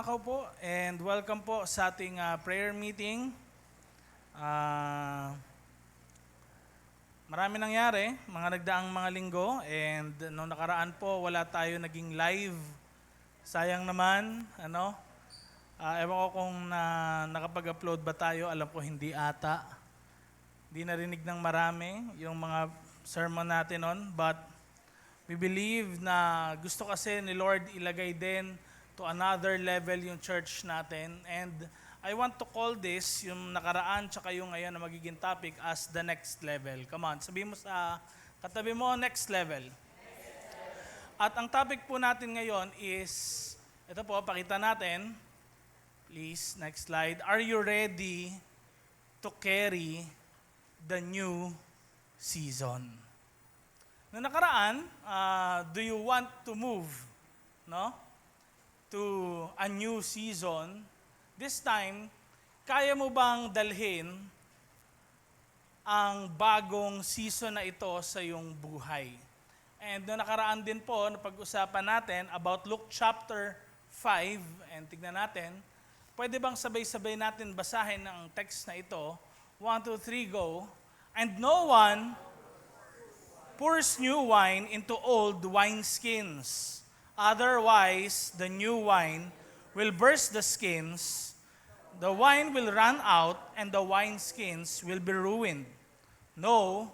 araw po and welcome po sa ating prayer meeting. Marami nangyari, mga nagdaang mga linggo, and noong nakaraan po wala tayo naging live. Sayang naman, ewan ko kung nakapag-upload ba tayo, alam ko hindi ata. Hindi narinig ng marami yung mga sermon natin noon, but we believe na gusto kasi ni Lord ilagay din to another level yung church natin. And I want to call this, yung nakaraan tsaka yung ngayon na magiging topic, as the next level. Come on, sabihin mo sa katabi mo, next level. At ang topic po natin ngayon is, ito po, pakita natin. Please, next slide. Are you ready to carry the new season? Noong nakaraan, do you want to move to a new season? This time, kaya mo bang dalhin ang bagong season na ito sa iyong buhay? And noong nakaraan din po, napag-usapan natin about Luke chapter 5, and tignan natin, pwede bang sabay-sabay natin basahin ang text na ito? 1, 2, 3, go. And no one pours new wine into old wineskins. Otherwise, the new wine will burst the skins, the wine will run out, and the wineskins will be ruined. No,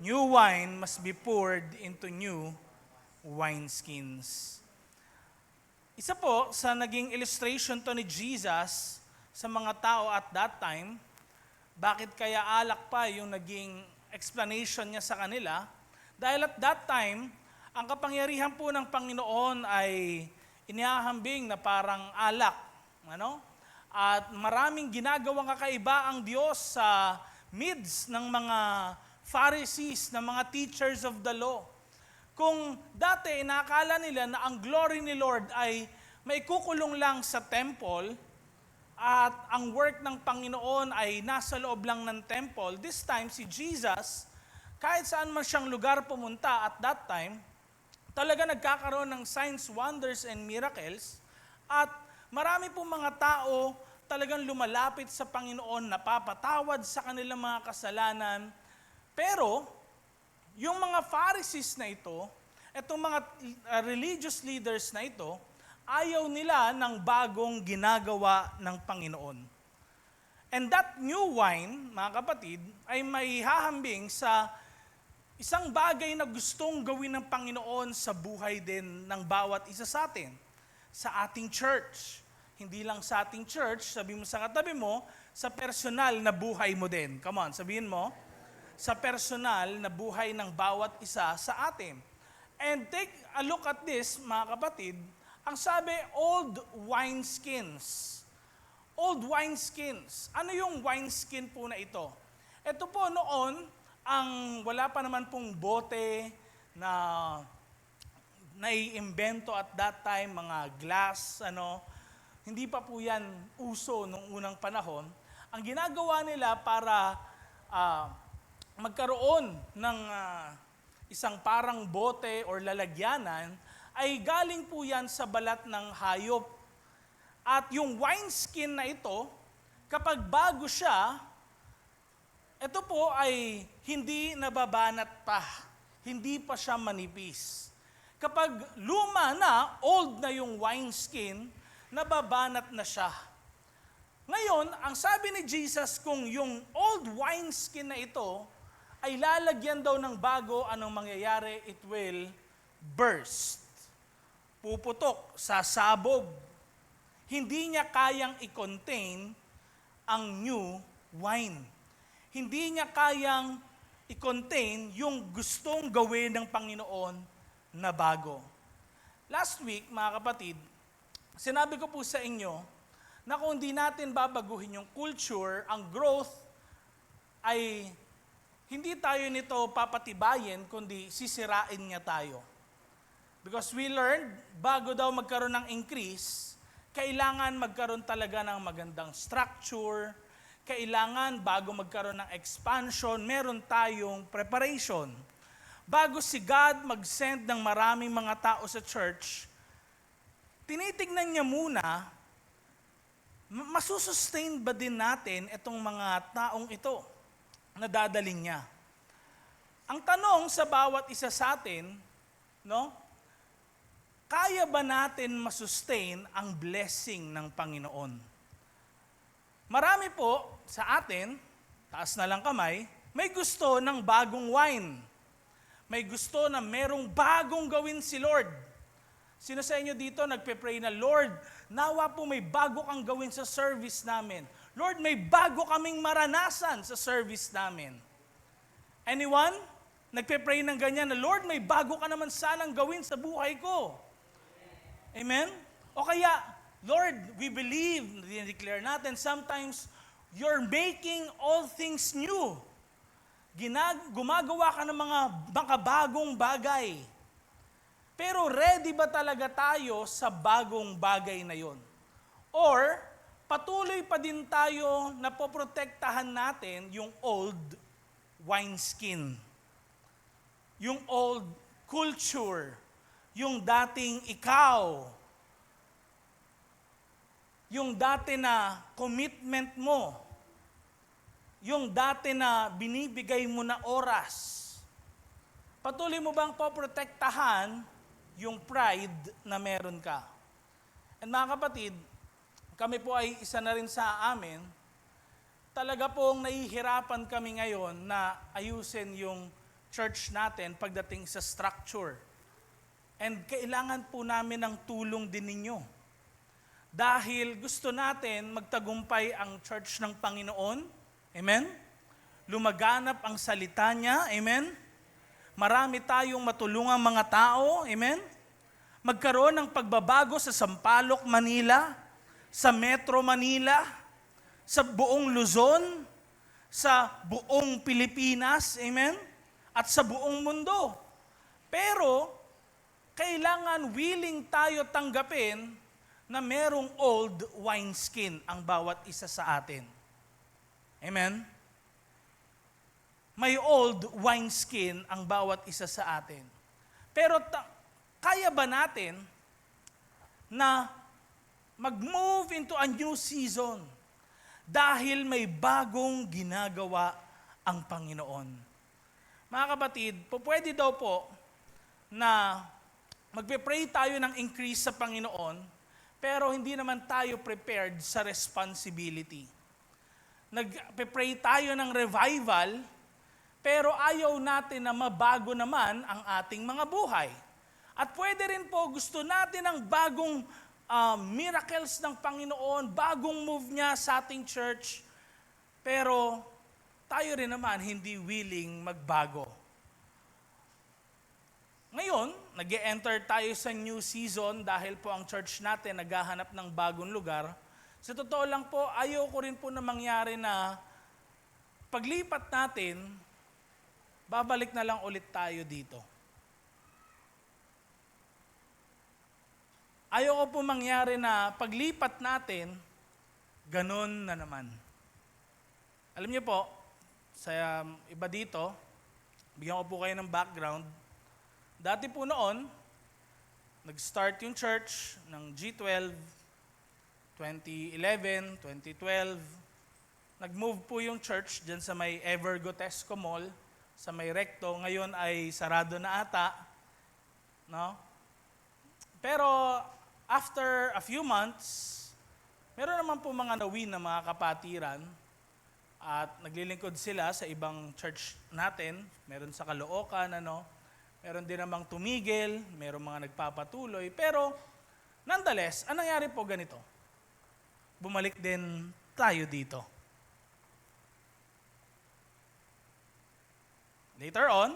new wine must be poured into new wineskins. Isa po sa naging illustration to ni Jesus sa mga tao at that time, bakit kaya alak pa yung naging explanation niya sa kanila? Dahil at that time, ang kapangyarihan po ng Panginoon ay inihahambing na parang alak. At maraming ginagawang kakaiba ang Diyos sa midst ng mga Pharisees, ng mga teachers of the law. Kung dati inakala nila na ang glory ni Lord ay may kukulong lang sa temple at ang work ng Panginoon ay nasa loob lang ng temple, this time si Jesus, kahit saan man siyang lugar pumunta at that time, talaga nagkakaroon ng signs, wonders, and miracles. At marami pong mga tao talagang lumalapit sa Panginoon, napapatawad sa kanilang mga kasalanan. Pero, yung mga Pharisees na ito, itong mga religious leaders na ito, ayaw nila ng bagong ginagawa ng Panginoon. And that new wine, mga kapatid, ay may hahambing sa isang bagay na gustong gawin ng Panginoon sa buhay din ng bawat isa sa atin, sa ating church. Hindi lang sa ating church, sabihin mo sa katabi mo, sa personal na buhay mo din. Come on, sabihin mo, sa personal na buhay ng bawat isa sa atin. And take a look at this, mga kapatid, ang sabi, old wineskins. Old wineskins. Ano yung wineskin po na ito? Ito po noon, ang wala pa naman pong bote na naiimbento at that time, mga glass, hindi pa po yan uso nung unang panahon. Ang ginagawa nila para magkaroon ng isang parang bote or lalagyanan, ay galing po yan sa balat ng hayop. At yung wineskin na ito, kapag bago siya, ito po ay hindi nababanat pa, hindi pa siya manipis. Kapag luma na, old na yung wineskin, nababanat na siya. Ngayon, ang sabi ni Jesus, kung yung old wineskin na ito ay lalagyan daw ng bago, anong mangyayari? It will burst. Puputok, sasabog. Hindi niya kayang i-contain ang new wine. Hindi niya kayang i-contain yung gustong gawin ng Panginoon na bago. Last week, mga kapatid, sinabi ko po sa inyo na kung hindi natin babaguhin yung culture, ang growth ay hindi tayo nito papatibayin, kundi sisirain niya tayo. Because we learned, bago daw magkaroon ng increase, kailangan magkaroon talaga ng magandang structure, kailangan bago magkaroon ng expansion, meron tayong preparation. Bago si God mag-send ng maraming mga tao sa church, tinitignan niya muna masusustain ba din natin itong mga taong ito na dadaling niya? Ang tanong sa bawat isa sa atin, no? Kaya ba natin masustain ang blessing ng Panginoon? Marami po sa atin, taas na lang kamay, may gusto ng bagong wine. May gusto na merong bagong gawin si Lord. Sino sa inyo dito nagpe-pray na, Lord, nawa po may bago kang gawin sa service namin. Lord, may bago kaming maranasan sa service namin. Anyone? Nagpe-pray ng ganyan na, Lord, may bago ka naman sanang gawin sa buhay ko. Amen? O kaya, Lord, we believe, dineclare natin, sometimes, you're making all things new. Gumagawa ka ng mga bagong bagay. Pero ready ba talaga tayo sa bagong bagay na yon? Or, patuloy pa din tayo na poprotektahan natin yung old wineskin. Yung old culture, yung dating ikaw, yung dati na commitment mo, yung dati na binibigay mo na oras. Patuloy mo bang poprotektahan yung pride na meron ka? And mga kapatid, kami po ay isa na rin sa amin, talaga pong nahihirapan kami ngayon na ayusin yung church natin pagdating sa structure. And kailangan po namin ng tulong din ninyo. Dahil gusto natin magtagumpay ang church ng Panginoon. Amen? Lumaganap ang salita niya. Amen? Marami tayong matulungang mga tao. Amen? Magkaroon ng pagbabago sa Sampaloc, Manila, sa Metro Manila, sa buong Luzon, sa buong Pilipinas. Amen? At sa buong mundo. Pero, kailangan willing tayo tanggapin na merong old wineskin ang bawat isa sa atin. Amen? May old wineskin ang bawat isa sa atin. Pero kaya ba natin na mag-move into a new season dahil may bagong ginagawa ang Panginoon? Mga kapatid, pwede daw po na magpe-pray tayo ng increase sa Panginoon, pero hindi naman tayo prepared sa responsibility. Nagpe-pray tayo ng revival, pero ayaw natin na mabago naman ang ating mga buhay. At pwede rin po, gusto natin ng bagong miracles ng Panginoon, bagong move niya sa ating church, pero tayo rin naman hindi willing magbago. Ngayon, nag-e-enter tayo sa new season dahil po ang church natin naghahanap ng bagong lugar. Sa totoo lang po, ayoko rin po na mangyari na paglipat natin, babalik na lang ulit tayo dito. Ayoko po mangyari na paglipat natin, ganun na naman. Alam niyo po, sa iba dito, bigyan ko po kayo ng background. Dati po noon, nag-start yung church ng G12, 2011, 2012. Nag-move po yung church dyan sa may Evergotesco Mall, sa may Recto. Ngayon ay sarado na ata. No? Pero after a few months, meron naman po mga nawin na mga kapatiran at naglilingkod sila sa ibang church natin. Meron sa Caloocan, meron din namang tumigil, meron mga nagpapatuloy. Pero nonetheless, anong nangyari po ganito? Bumalik din tayo dito. Later on,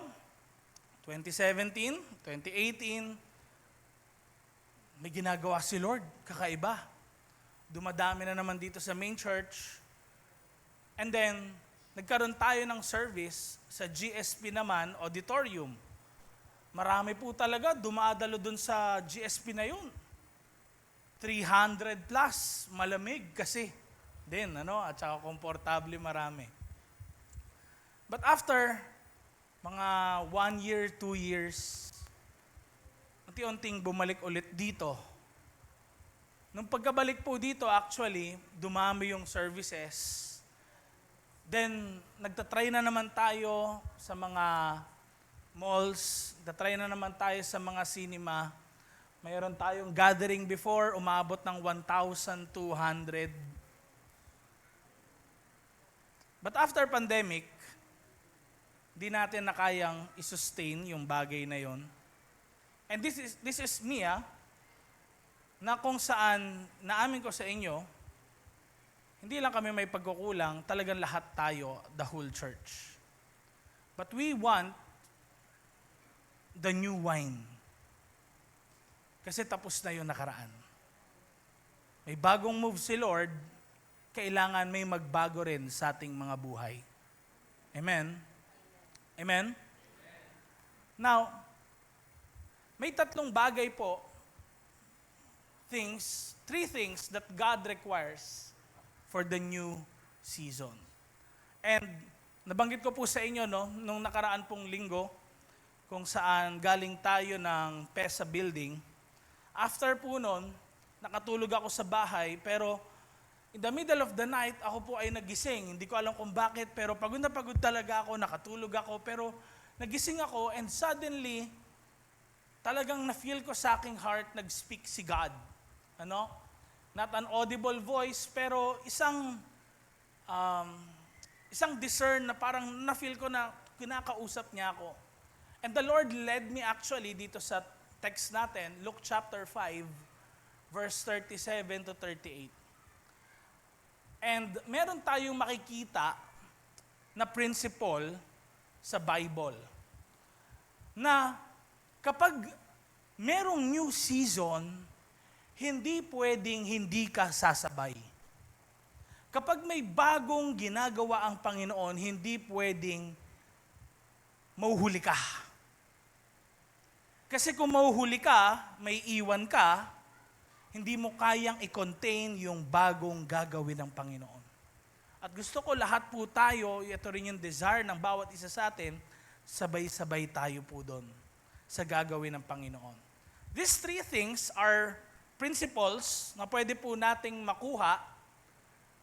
2017, 2018, may ginagawa si Lord, kakaiba. Dumadami na naman dito sa main church. And then, nagkaroon tayo ng service sa GSP naman, auditorium. Marami po talaga dumadalo dun sa GSP na yun. 300 plus, malamig kasi. Din, at saka komportable marami. But after mga 1 year, 2 years, unti-unting bumalik ulit dito. Nung pagkabalik po dito, actually, dumami yung services. Then, nagtatry na naman tayo sa mga malls, nagtatry na naman tayo sa mga cinema. Mayroon tayong gathering before, umabot ng 1,200. But after pandemic, di natin na kayang i-sustain yung bagay na yon. And this is me, na kung saan naamin ko sa inyo, hindi lang kami may pagkukulang, talagang lahat tayo, the whole church. But we want the new wine. Kasi tapos na yung nakaraan. May bagong move si Lord, kailangan may magbago rin sa ating mga buhay. Amen? Amen? Now, may tatlong bagay po, three things that God requires for the new season. And nabanggit ko po sa inyo, nung nakaraan pong linggo, kung saan galing tayo ng PESA building. After po nun, nakatulog ako sa bahay, pero in the middle of the night, ako po ay nagising. Hindi ko alam kung bakit, pero pagod na pagod talaga ako, nakatulog ako, pero nagising ako, and suddenly, talagang na-feel ko sa aking heart, nag-speak si God. Not an audible voice, pero isang discern na parang na-feel ko na kinakausap niya ako. And the Lord led me actually dito sa text natin, Luke chapter 5, verse 37 to 38. And meron tayong makikita na principle sa Bible na kapag merong new season, hindi pwedeng hindi ka sasabay. Kapag may bagong ginagawa ang Panginoon, hindi pwedeng mauhuli ka. Kasi kung mauhuli ka, may iwan ka, hindi mo kayang i-contain yung bagong gagawin ng Panginoon. At gusto ko lahat po tayo, ito rin yung desire ng bawat isa sa atin, sabay-sabay tayo po doon sa gagawin ng Panginoon. These three things are principles na pwede po nating makuha.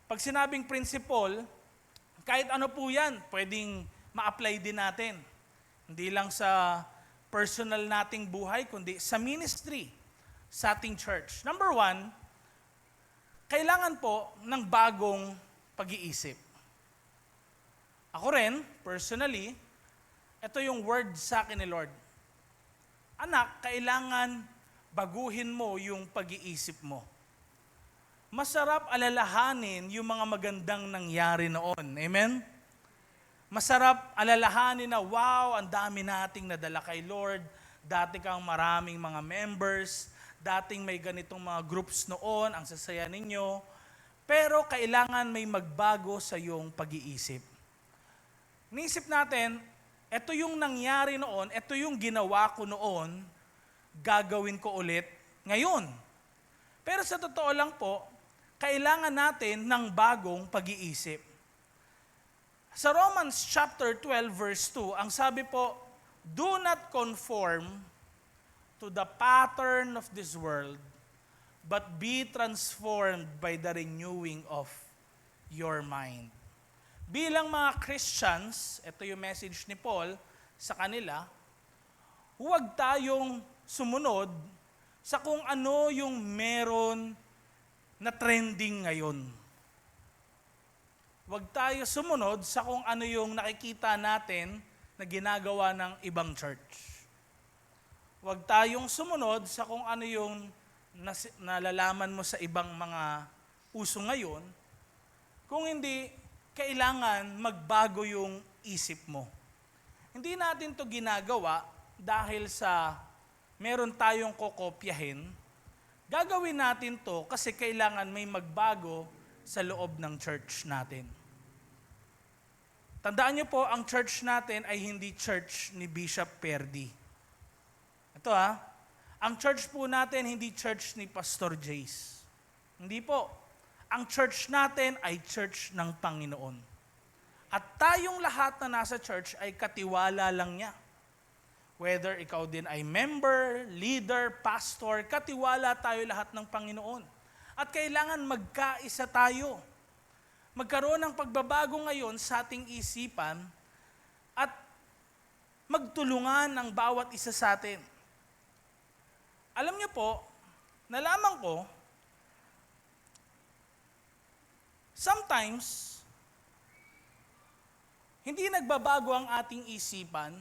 Pag sinabing principle, kahit ano po yan, pwedeng ma-apply din natin. Hindi lang sa personal nating buhay, kundi sa ministry, sa ating church. Number one, kailangan po ng bagong pag-iisip. Ako rin, personally, ito yung word sa akin ni Lord. Anak, kailangan baguhin mo yung pag-iisip mo. Masarap alalahanin yung mga magandang nangyari noon. Amen? Masarap alalahanin na, wow, ang dami nating nadala kay Lord. Dati kang maraming mga members. Dating may ganitong mga groups noon, ang sasaya ninyo. Pero kailangan may magbago sa iyong pag-iisip. Niisip natin, ito yung nangyari noon, ito yung ginawa ko noon, gagawin ko ulit ngayon. Pero sa totoo lang po, kailangan natin ng bagong pag-iisip. Sa Romans chapter 12 verse 2, ang sabi po, do not conform to the pattern of this world, but be transformed by the renewing of your mind. Bilang mga Christians, ito yung message ni Paul sa kanila, huwag tayong sumunod sa kung ano yung meron na trending ngayon. Huwag tayo sumunod sa kung ano yung nakikita natin na ginagawa ng ibang church. Huwag tayong sumunod sa kung ano yung nalalaman mo sa ibang mga uso ngayon. Kung hindi, kailangan magbago yung isip mo. Hindi natin to ginagawa dahil sa meron tayong kokopyahin. Gagawin natin to kasi kailangan may magbago sa loob ng church natin. Tandaan niyo po, ang church natin ay hindi church ni Bishop Perdi. Ito ang church po natin hindi church ni Pastor Jace. Hindi po. Ang church natin ay church ng Panginoon. At tayong lahat na nasa church ay katiwala lang niya. Whether ikaw din ay member, leader, pastor, katiwala tayo lahat ng Panginoon. At kailangan magkaisa tayo. Magkaroon ng pagbabago ngayon sa ating isipan at magtulungan ang bawat isa sa atin. Alam niyo po, nalaman ko, sometimes, hindi nagbabago ang ating isipan,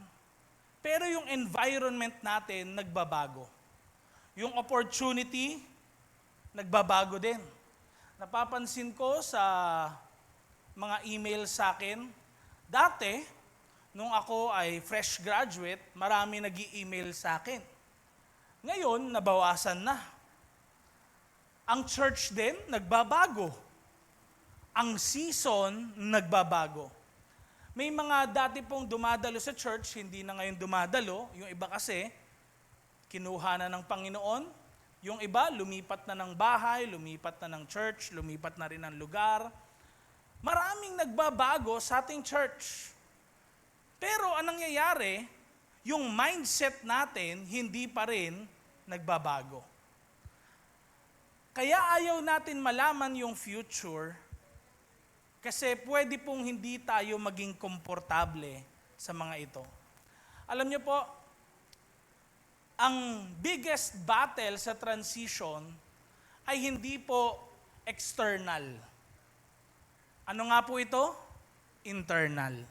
pero yung environment natin nagbabago. Yung opportunity, nagbabago din. Napapansin ko sa mga email sa akin, dati, nung ako ay fresh graduate, marami nag-i-email sa akin. Ngayon, nabawasan na. Ang church din, nagbabago. Ang season, nagbabago. May mga dati pong dumadalo sa church, hindi na ngayon dumadalo. Yung iba kasi, kinuha na ng Panginoon. Yung iba, lumipat na ng bahay, lumipat na ng church, lumipat na rin ng lugar. Maraming nagbabago sa ating church. Pero anong nangyayari, yung mindset natin hindi pa rin nagbabago. Kaya ayaw natin malaman yung future kasi pwede pong hindi tayo maging komportable sa mga ito. Alam niyo po, ang biggest battle sa transition ay hindi po external. Ano nga po ito? Internal.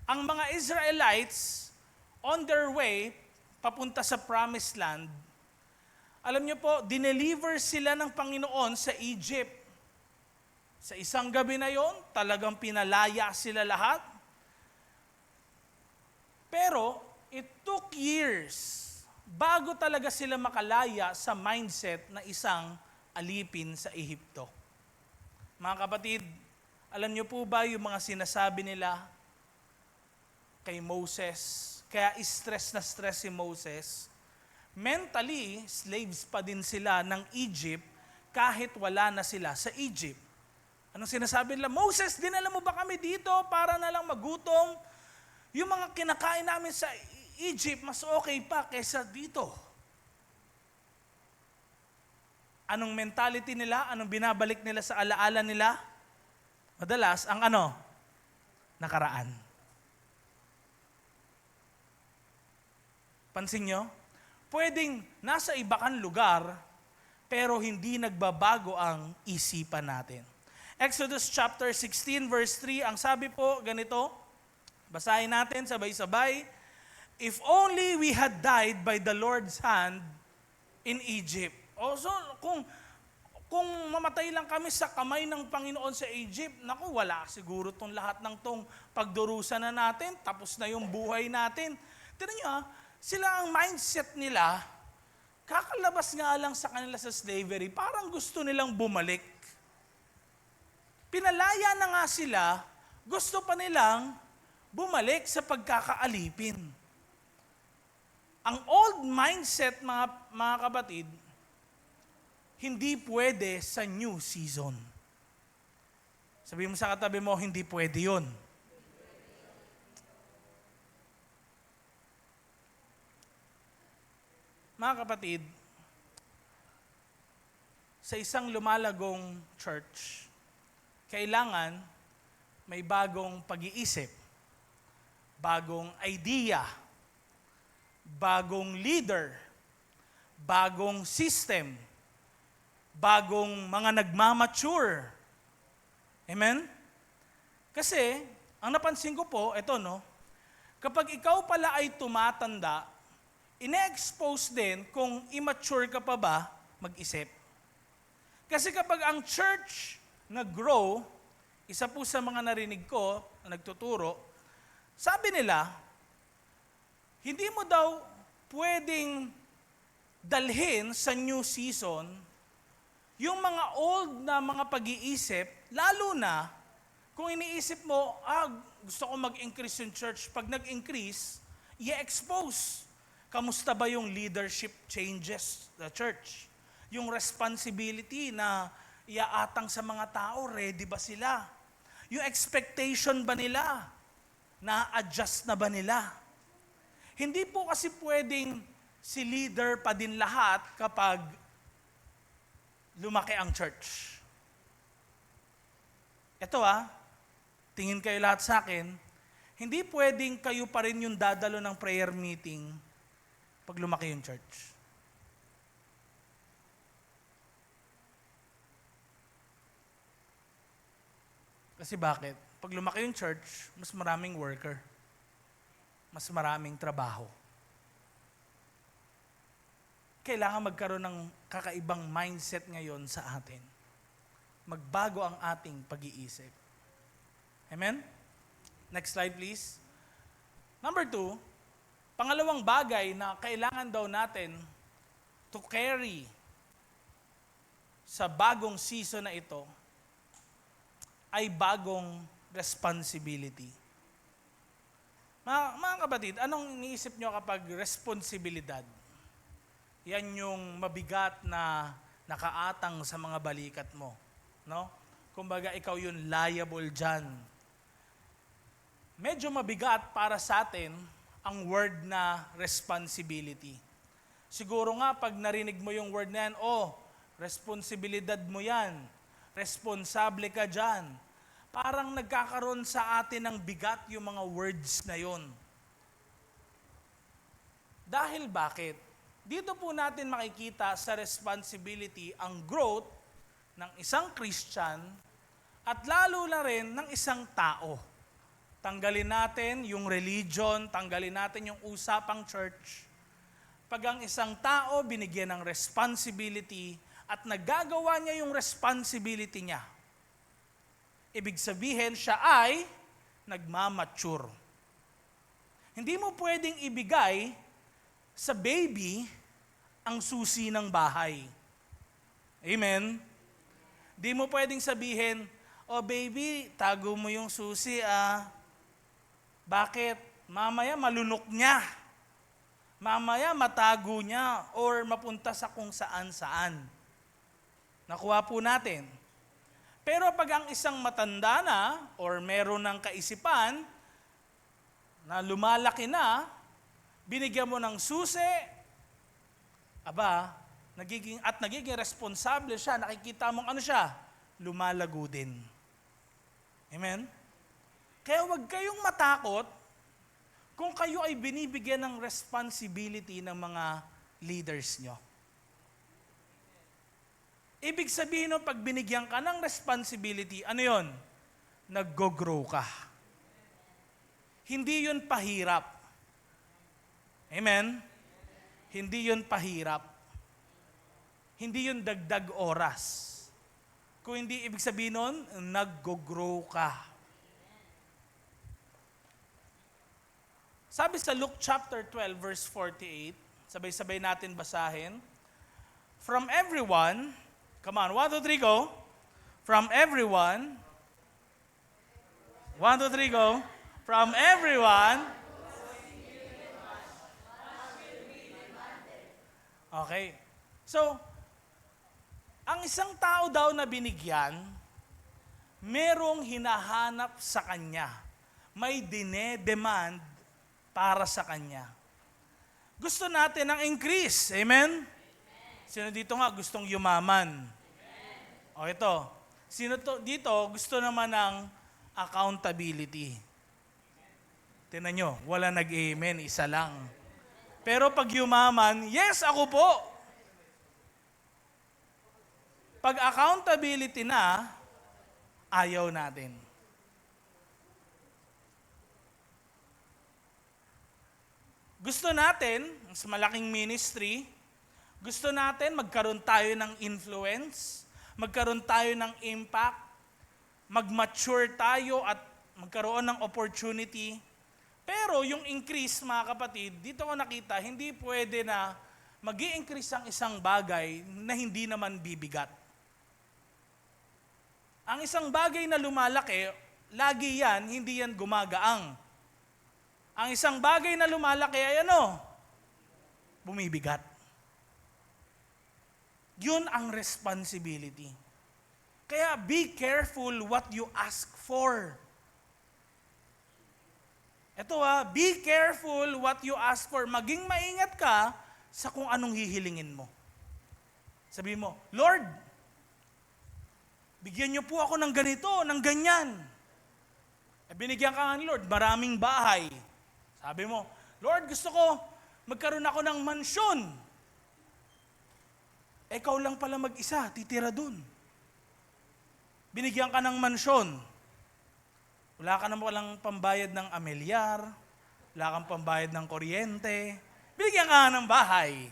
Ang mga Israelites, on their way, papunta sa Promised Land, alam niyo po, dineliver sila ng Panginoon sa Egypt. Sa isang gabi na yon, talagang pinalaya sila lahat. Pero, it took years bago talaga sila makalaya sa mindset na isang alipin sa Ehipto. Mga kapatid, alam niyo po ba yung mga sinasabi nila kay Moses? Kaya stress na stress si Moses. Mentally, slaves pa din sila ng Egypt kahit wala na sila sa Egypt. Anong sinasabi nila? Moses, dinala mo ba kami dito para na lang magutom? Yung mga kinakain namin sa Egypt, mas okay pa kaysa dito. Anong mentality nila? Anong binabalik nila sa alaala nila? Madalas, ang nakaraan. Pansin nyo? Pwedeng nasa iba kang lugar, pero hindi nagbabago ang isipan natin. Exodus chapter 16 verse 3, ang sabi po ganito, basahin natin sabay-sabay, if only we had died by the Lord's hand in Egypt. So, kung mamatay lang kami sa kamay ng Panginoon sa Egypt, naku, wala siguro tong lahat ng tong pagdurusa na natin, tapos na yung buhay natin. Tignan nyo sila ang mindset nila, kakalabas nga lang sa kanila sa slavery, parang gusto nilang bumalik. Pinalaya na nga sila, gusto pa nilang bumalik sa pagkakaalipin. Ang old mindset, mga kapatid, hindi pwede sa new season. Sabihin mo sa katabi mo, hindi pwede yun. Mga kapatid, sa isang lumalagong church, kailangan may bagong pag-iisip, bagong idea, bagong leader, bagong system, bagong mga nagmamature. Amen? Kasi, ang napansin ko po, kapag ikaw pala ay tumatanda, ine-expose din kung immature ka pa ba mag-isip. Kasi kapag ang church nag-grow, isa po sa mga narinig ko na nagtuturo, sabi nila, hindi mo daw pwedeng dalhin sa new season yung mga old na mga pag-iisip, lalo na kung iniisip mo, gusto ko mag-increase yung church. Pag nag-increase, i-expose. Kamusta ba yung leadership changes sa church? Yung responsibility na iaatang sa mga tao, ready ba sila? Yung expectation ba nila? Na-adjust na ba nila? Hindi po kasi pwedeng si leader pa din lahat kapag lumaki ang church. Ito tingin kayo lahat sa akin, hindi pwedeng kayo pa rin yung dadalo ng prayer meeting pag lumaki yung church. Kasi bakit? Pag lumaki yung church, mas maraming worker. Mas maraming trabaho. Kailangan magkaroon ng kakaibang mindset ngayon sa atin. Magbago ang ating pag-iisip. Amen? Next slide please. Number 2, pangalawang bagay na kailangan daw natin to carry sa bagong season na ito ay bagong responsibility. Mga kapatid, anong iniisip nyo kapag responsibilidad? Yan yung mabigat na nakaatang sa mga balikat mo. No? Kumbaga, ikaw yung liable dyan. Medyo mabigat para sa atin ang word na responsibility. Siguro nga, pag narinig mo yung word na yan, responsibilidad mo yan. Responsable ka dyan. Parang nagkakaroon sa atin ng bigat yung mga words na yon. Dahil bakit? Dito po natin makikita sa responsibility ang growth ng isang Christian at lalo na rin ng isang tao. Tanggalin natin yung religion, tanggalin natin yung usapang church. Pag ang isang tao binigyan ng responsibility at nagagawa niya yung responsibility niya, ibig sabihin siya ay nagmamature. Hindi mo pwedeng ibigay sa baby ang susi ng bahay. Amen? Hindi mo pwedeng sabihin, baby, tago mo yung susi Bakit? Mamaya malunok niya. Mamaya matago niya or mapunta sa kung saan-saan. Nakuha po natin. Pero pag ang isang matanda na or meron ng kaisipan na lumalaki na, binigyan mo ng susi, nagiging responsable siya, nakikita mong siya, lumalago din. Amen? Kaya huwag kayong matakot kung kayo ay binibigyan ng responsibility ng mga leaders nyo. Ibig sabihin pag binigyan ka ng responsibility, ano yon? Nag-grow ka. Hindi yun pahirap. Amen? Hindi yun pahirap. Hindi yun dagdag oras. Kung hindi ibig sabihin nun, nag-grow ka. Sabi sa Luke chapter 12 verse 48, sabay-sabay natin basahin. From everyone, come on, 1, 2, 3, go. From everyone, 1, 2, 3, go. From everyone, okay. So, ang isang tao daw na binigyan, merong hinahanap sa kanya. May dine-demand para sa kanya. Gusto natin ng increase. Amen? Sino dito nga gustong yumaman? O ito. Sino dito gusto naman ng accountability? Tingnan nyo, wala nag-amen, isa lang. Pero pag yumaman, yes, ako po. Pag accountability na, ayaw natin. Gusto natin, mas malaking ministry, gusto natin magkaroon tayo ng influence, magkaroon tayo ng impact, mag-mature tayo at magkaroon ng opportunity. Pero yung increase, mga kapatid, dito ko nakita, hindi pwede na mag-i-increase ang isang bagay na hindi naman bibigat. Ang isang bagay na lumalaki, lagi yan, hindi yan gumagaang. Ang isang bagay na lumalaki ay bumibigat. Yun ang responsibility. Kaya be careful what you ask for. Ito be careful what you ask for. Maging maingat ka sa kung anong hihilingin mo. Sabihin mo, Lord, Bigyan niyo po ako ng ganito, ng ganyan. Binigyan ka nga ni Lord, maraming bahay. Sabi mo, Lord, gusto ko magkaroon ako ng mansyon. Ikaw lang pala mag-isa, titira dun. Binigyan ka ng mansyon. Wala ka na walang pambayad ng amilyar, wala kang pambayad ng kuryente. Binigyan ka ng bahay.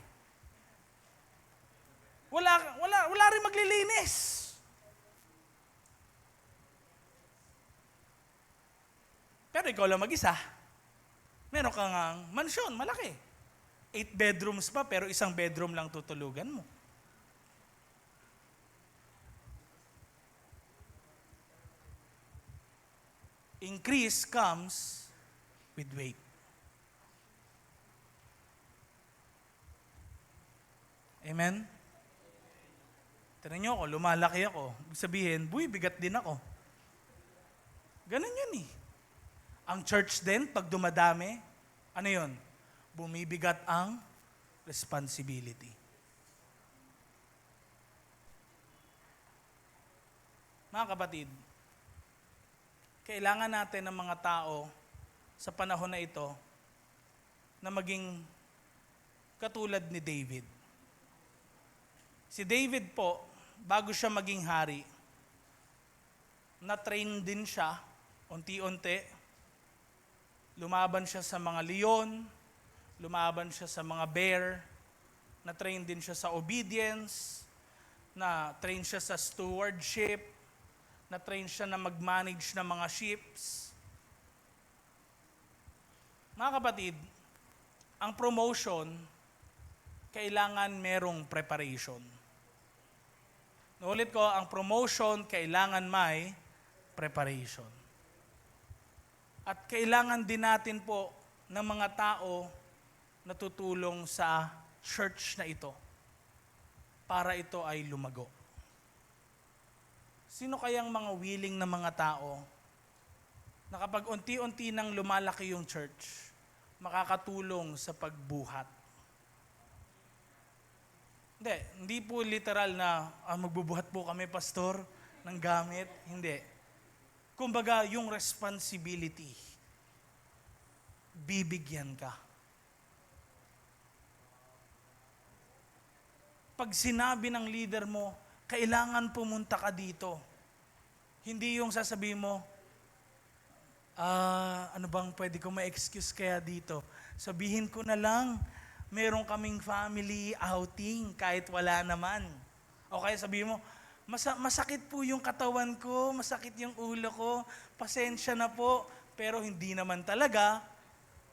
Wala rin maglilinis. Pero ikaw lang mag-isa. Meron kang mansyon, malaki. 8 bedrooms pa, pero isang bedroom lang tutulugan mo. Increase comes with weight. Amen? Tignan niyo ako, lumalaki ako. Ibig sabihin, bigat din ako. Ganun yun eh. Ang church din, pag dumadami, ano yun? Bumibigat ang responsibility. Mga kapatid, kailangan natin ng mga tao sa panahon na ito na maging katulad ni David. Si David po, bago siya maging hari, na-train din siya, unti-unti. Lumaban siya sa mga leon, lumaban siya sa mga bear, na-train din siya sa obedience, na-train siya sa stewardship, na-train siya na mag-manage ng mga ships. Mga kapatid, ang promotion, kailangan merong preparation. Nuulit ko, ang promotion, kailangan may preparation. At kailangan din natin po ng mga tao na tutulong sa church na ito para ito ay lumago. Sino kayang mga willing na mga tao na kapag unti-unti nang lumalaki yung church, makakatulong sa pagbuhat? Hindi po literal na magbubuhat po kami, pastor, ng gamit. Hindi. Kumbaga, yung responsibility, bibigyan ka. Pag sinabi ng leader mo, kailangan pumunta ka dito. Hindi yung sasabihin mo, ano bang pwede ko ma-excuse kaya dito? Sabihin ko na lang, meron kaming family outing kahit wala naman. O kaya sabihin mo, masakit po yung katawan ko, masakit yung ulo ko, pasensya na po, pero hindi naman talaga.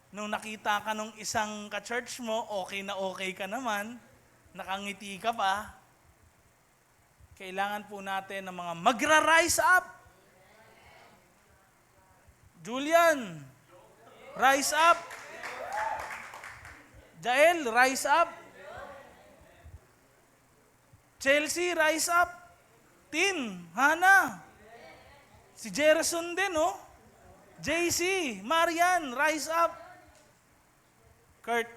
Nung nakita ka nung isang ka-church mo, okay na okay ka naman, nakangiti ka pa. Kailangan po natin ng mga magra-rise up. Julian, rise up. Jael, rise up. Chelsea, rise up. Tin, Hana. Si Jerison din, oh. JC, Marian, rise up. Kurt,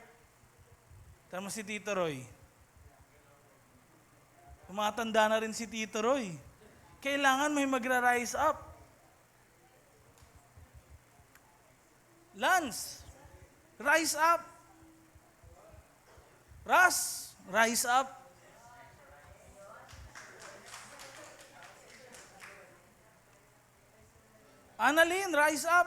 tama si Tito Roy. Tumatanda na rin si Tito Roy. Kailangan may magra-rise up. Lance, rise up. Ras, rise up. Annalyn, rise up.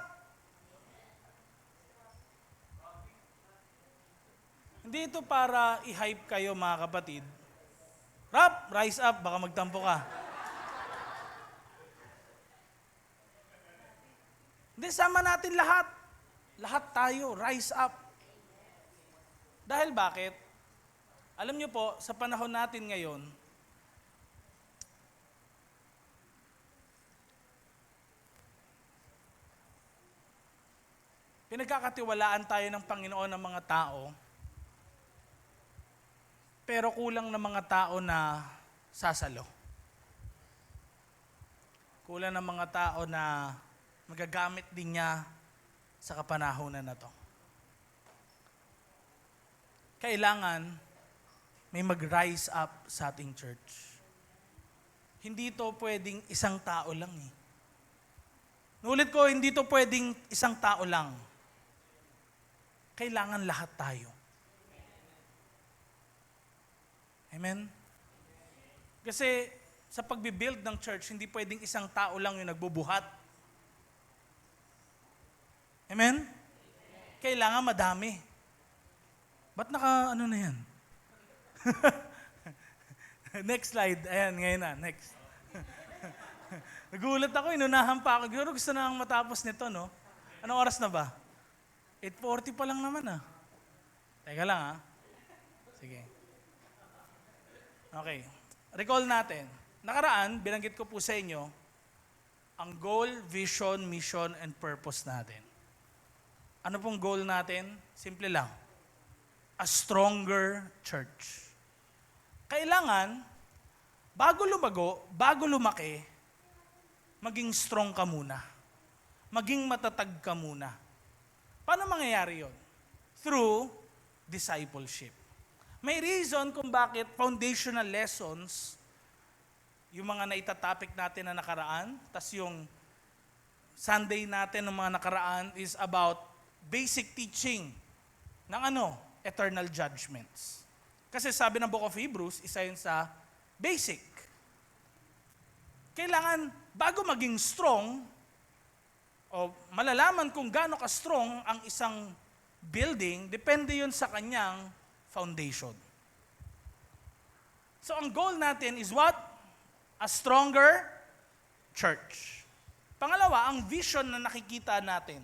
Hindi ito para i-hype kayo, mga kapatid. Rap, rise up, baka magtampo ka. Hindi, sama natin lahat. Lahat tayo, rise up. Dahil bakit? Alam niyo po, sa panahon natin ngayon, pinagkakatiwalaan tayo ng Panginoon ng mga tao, pero kulang ng mga tao na sasalo. Kulang ng mga tao na magagamit din niya sa kapanahunan na to. Kailangan may mag-rise up sa ating church. hindi to pwedeng isang tao lang eh. Nulit ko, hindi to pwedeng isang tao lang. Kailangan lahat tayo. Amen? Kasi sa pagbibuild ng church, hindi pwedeng isang tao lang yung nagbubuhat. Amen? Kailangan madami. Ba't ano na yan? Next slide. Ayan, ngayon na. Next. Nagulat ako, inunahan pa ako. Siguro gusto na matapos nito, no? Anong oras na ba? 8:40 pa lang naman, ah. Teka lang, ah. Sige. Okay. Recall natin. Nakaraan, binanggit ko po sa inyo, ang goal, vision, mission, and purpose natin. Ano pong goal natin? Simple lang. A stronger church. Kailangan, bago lumago, bago lumaki, maging strong ka muna. Maging matatag ka muna. Paano mangyayari yon? Through discipleship. May reason kung bakit foundational lessons, yung mga naitatopic natin na nakaraan, tas yung Sunday natin ng mga nakaraan is about basic teaching ng eternal judgments. Kasi sabi ng Book of Hebrews, isa yun sa basic. Kailangan, bago maging strong, o malalaman kung gaano ka-strong ang isang building, depende yun sa kanyang foundation. So ang goal natin is what? A stronger church. Pangalawa, ang vision na nakikita natin.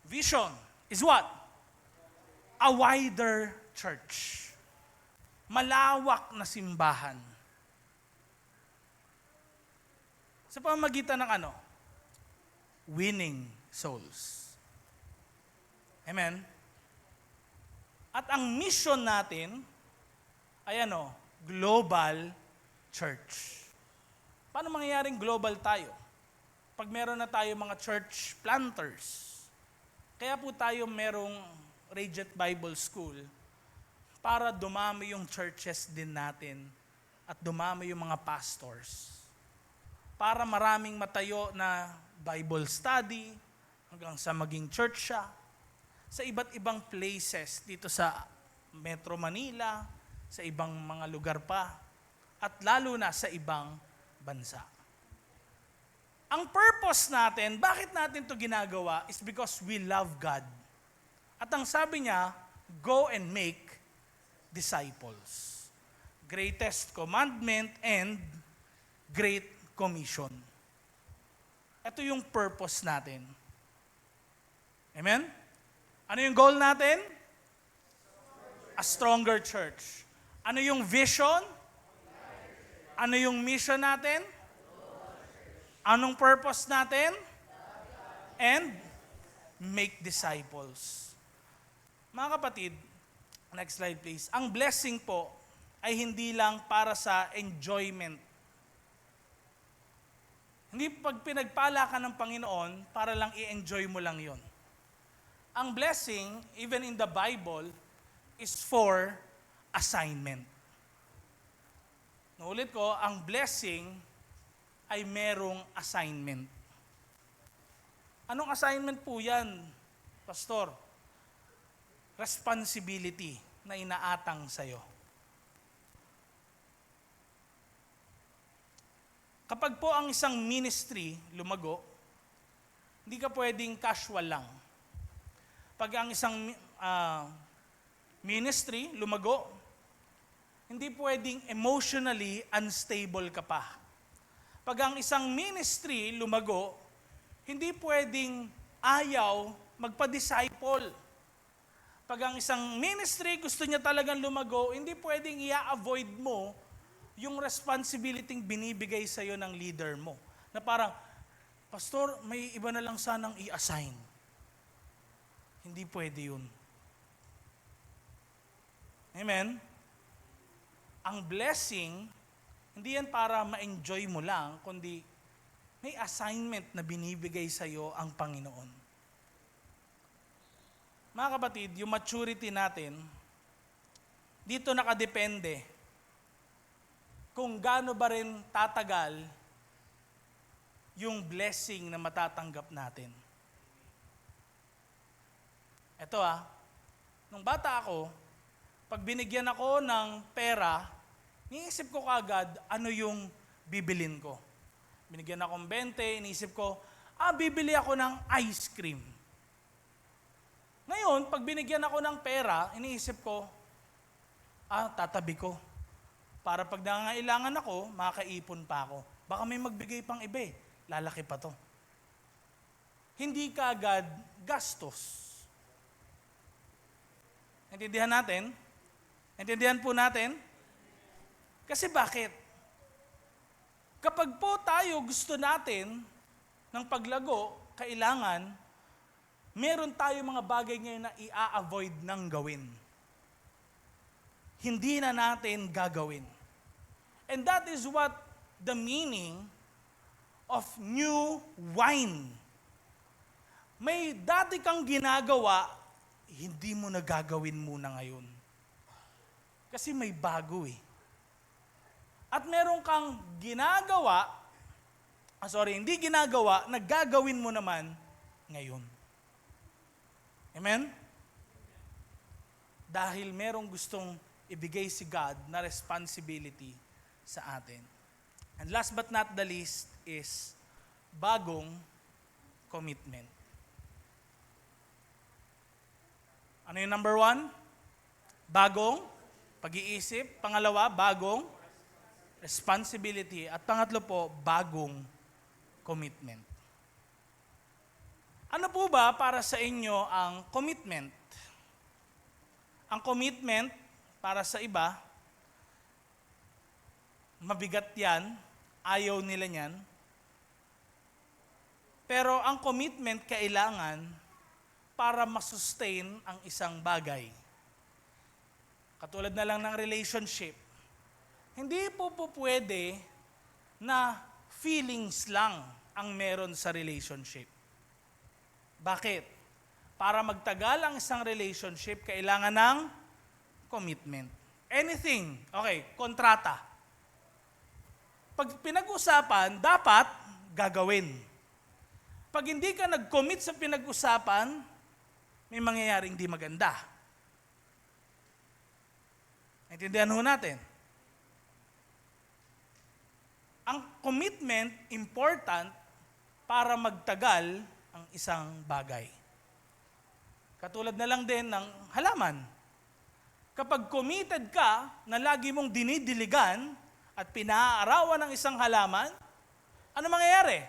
Vision is what? A wider church. Malawak na simbahan. Sa pamamagitan ng winning souls. Amen? At ang mission natin ay global church. Paano mangyayaring global tayo? Pag meron na tayo mga church planters, kaya po tayo merong Radiant Bible School para dumami yung churches din natin at dumami yung mga pastors. Para maraming matayo na Bible study hanggang sa maging church siya sa iba't ibang places dito sa Metro Manila, sa ibang mga lugar pa, at lalo na sa ibang bansa. Ang purpose natin, bakit natin to ginagawa, is because we love God. At ang sabi niya, go and make disciples. Greatest commandment and great commission. Ito yung purpose natin. Amen? Ano yung goal natin? A stronger church. Ano yung vision? Ano yung mission natin? Anong purpose natin? And make disciples. Mga kapatid, next slide please. Ang blessing po ay hindi lang para sa enjoyment. Hindi pag pinagpala ka ng Panginoon, para lang i-enjoy mo lang yon. Ang blessing, even in the Bible, is for assignment. Naulit ko, ang blessing ay merong assignment. Anong assignment po yan, Pastor? Responsibility na inaatang sa'yo. Kapag po ang isang ministry lumago, hindi ka pwedeng casual lang. Pag ang isang ministry lumago, hindi pwedeng emotionally unstable ka pa. Pag ang isang ministry lumago, hindi pwedeng ayaw magpa-disciple. Pag ang isang ministry gusto niya talagang lumago, hindi pwedeng i-avoid mo yung responsibility binibigay sa'yo ng leader mo. Na parang, Pastor, may iba na lang sanang i-assign. Hindi pwede yun. Amen? Ang blessing, hindi yan para ma-enjoy mo lang, kundi may assignment na binibigay sa'yo ang Panginoon. Mga kapatid, yung maturity natin, dito nakadepende kung gaano ba rin tatagal yung blessing na matatanggap natin. Ito nung bata ako, pag binigyan ako ng pera, iniisip ko kaagad ano yung bibilin ko. Binigyan akong 20, iniisip ko, bibili ako ng ice cream. Ngayon, pag binigyan ako ng pera, iniisip ko, tatabi ko. Para pag nangangailangan ako, makaipon pa ako. Baka may magbigay pang iba lalaki pa to. Hindi kaagad gastos. Intindihan natin? Intindihan po natin? Kasi bakit? Kapag po tayo gusto natin ng paglago, kailangan meron tayo mga bagay ngayon na i-avoid ng gawin. Hindi na natin gagawin. And that is what the meaning of new wine. May dati kang ginagawa, hindi mo na gagawin muna ngayon. Kasi may bago At meron kang ginagawa, hindi ginagawa, naggagawin mo naman ngayon. Amen? Dahil merong gustong ibigay si God na responsibility sa atin. And last but not the least is bagong commitment. Ano yung number 1? Bagong pag-iisip. Pangalawa, bagong responsibility. At pangatlo po, bagong commitment. Ano po ba para sa inyo ang commitment? Ang commitment para sa iba, mabigat yan, ayaw nila yan. Pero ang commitment kailangan para masustain ang isang bagay. Katulad na lang ng relationship. Hindi po pwede na feelings lang ang meron sa relationship. Bakit? Para magtagal ang isang relationship, kailangan ng commitment. Anything. Okay, kontrata. Pag pinag-usapan, dapat gagawin. Pag hindi ka nag-commit sa pinag-usapan, may mangyayaring di maganda. Intindihan ho natin. Ang commitment, important para magtagal ang isang bagay. Katulad na lang din ng halaman. Kapag committed ka na lagi mong dinidiligan at pinaaarawan ng isang halaman, ano mangyayari?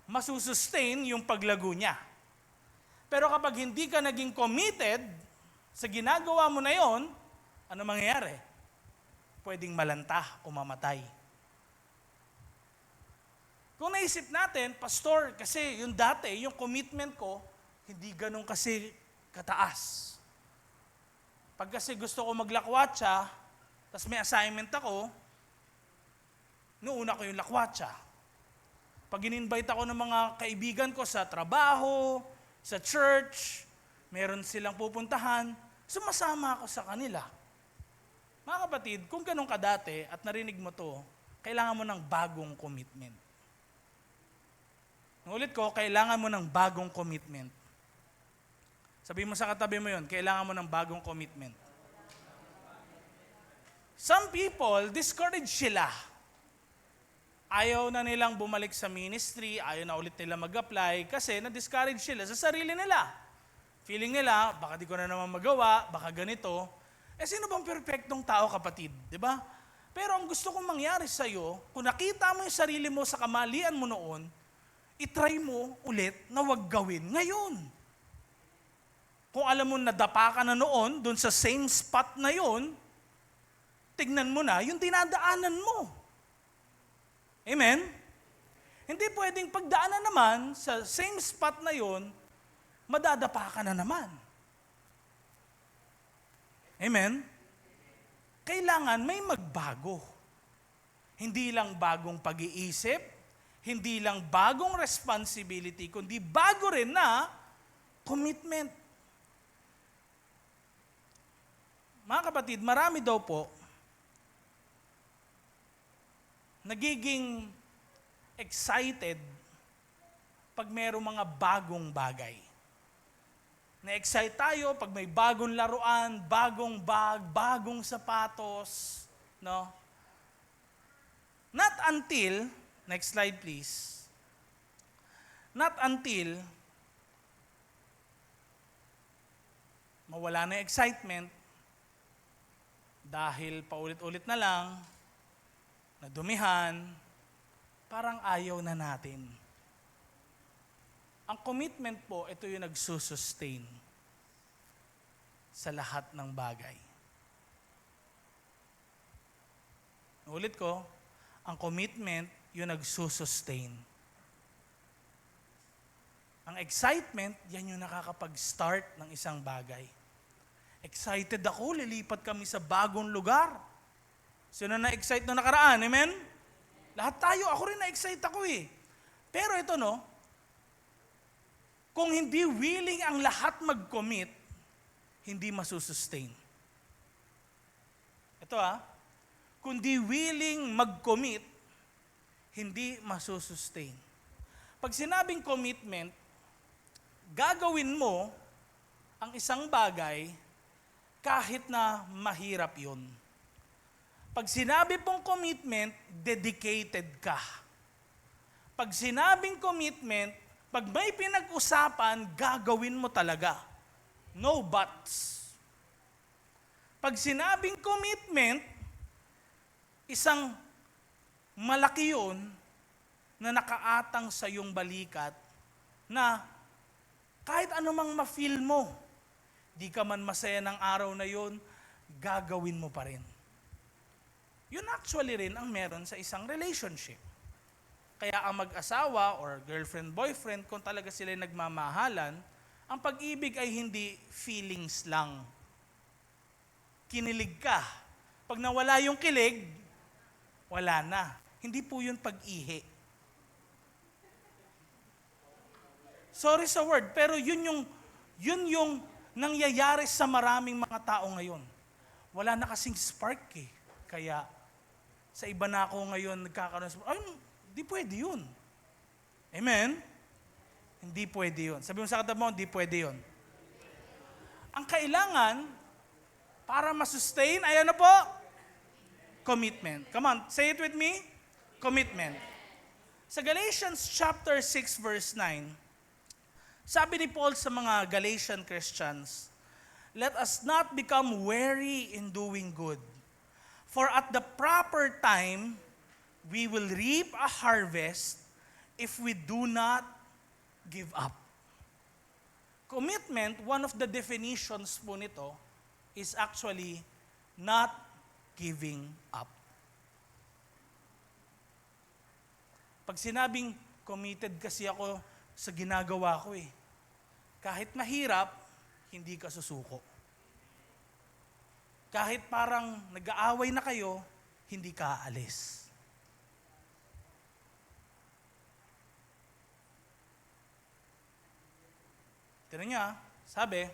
Masusustain yung paglago niya. Pero kapag hindi ka naging committed sa ginagawa mo na yon, ano mangyayari? Pwedeng malanta o mamatay. Kung naisip natin, Pastor, kasi yung dati, yung commitment ko, hindi ganun kasi kataas. Pag kasi gusto ko maglakwatsa, tapos may assignment ako, nuuna ko yung lakwatsa. Pag in-invite ako ng mga kaibigan ko sa trabaho, sa church, meron silang pupuntahan, sumasama ako sa kanila. Mga kapatid, kung ganun ka dati at narinig mo to, kailangan mo ng bagong commitment. Ulit ko, kailangan mo ng bagong commitment. Sabihin mo sa katabi mo yon, kailangan mo ng bagong commitment. Some people, discourage sila. Ayaw na nilang bumalik sa ministry, ayaw na ulit nila mag-apply kasi na-discourage sila sa sarili nila. Feeling nila, baka di ko na naman magawa, baka ganito. Sino bang perfectong tao, kapatid? Diba? Pero ang gusto kong mangyari sa'yo, kung nakita mo yung sarili mo sa kamalian mo noon, itry mo ulit na wag gawin ngayon. Kung alam mo nadapa ka na noon, dun sa same spot na yon, tignan mo na yung dinadaanan mo. Amen? Hindi pwedeng pagdaanan naman sa same spot na yon, madadapa ka na naman. Amen? Kailangan may magbago. Hindi lang bagong pag-iisip, hindi lang bagong responsibility, kundi bago rin na commitment. Mga kapatid, marami daw po nagiging excited pag mayroong mga bagong bagay. Na-excite tayo pag may bagong laruan, bagong bag, bagong sapatos, no? Not until, next slide please, not until mawala na yung excitement dahil paulit-ulit na lang, nadumihan, parang ayaw na natin. Ang commitment po, ito yung nagsusustain sa lahat ng bagay. Ulit ko, ang commitment yung nagsusustain. Ang excitement, yan yung nakakapag-start ng isang bagay. Excited ako, lilipat kami sa bagong lugar. Sino na-excite nung nakaraan? Amen? Lahat tayo, ako rin na-excite ako eh. Pero ito no, kung hindi willing ang lahat mag-commit, hindi masusustain. Ito kung di willing mag-commit, hindi masusustain. Pag sinabing commitment, gagawin mo ang isang bagay kahit na mahirap yun. Pag sinabi pong commitment, dedicated ka. Pag sinabing commitment, pag may pinag-usapan, gagawin mo talaga. No buts. Pag sinabing commitment, isang malaki yun na nakaatang sa iyong balikat na kahit anumang ma-feel mo, di ka man masaya ng araw na yun, gagawin mo pa rin. Yun actually rin ang meron sa isang relationship. Kaya ang mag-asawa or girlfriend-boyfriend, kung talaga sila nagmamahalan, ang pag-ibig ay hindi feelings lang. Kinilig ka. Pag nawala yung kilig, wala na. Hindi po yun pag-ihi. Sorry sa word, pero yun yung nangyayari sa maraming mga tao ngayon. Wala na kasing spark eh. Kaya sa iba na ako ngayon nagkakaroon sa hindi pwede yun. Amen? Hindi pwede yun. Sabi mo sa katabi mo, hindi pwede yun. Ang kailangan, para masustain, ayan na po, commitment. Come on, say it with me. Commitment. Sa Galatians chapter 6 verse 9, sabi ni Paul sa mga Galatian Christians, let us not become weary in doing good. For at the proper time, we will reap a harvest if we do not give up. Commitment, one of the definitions po nito, is actually not giving up. Pag sinabing committed kasi ako sa ginagawa ko kahit mahirap, hindi ka susuko. Kahit parang nag-aaway na kayo, hindi ka aalis. Tignan niya, sabi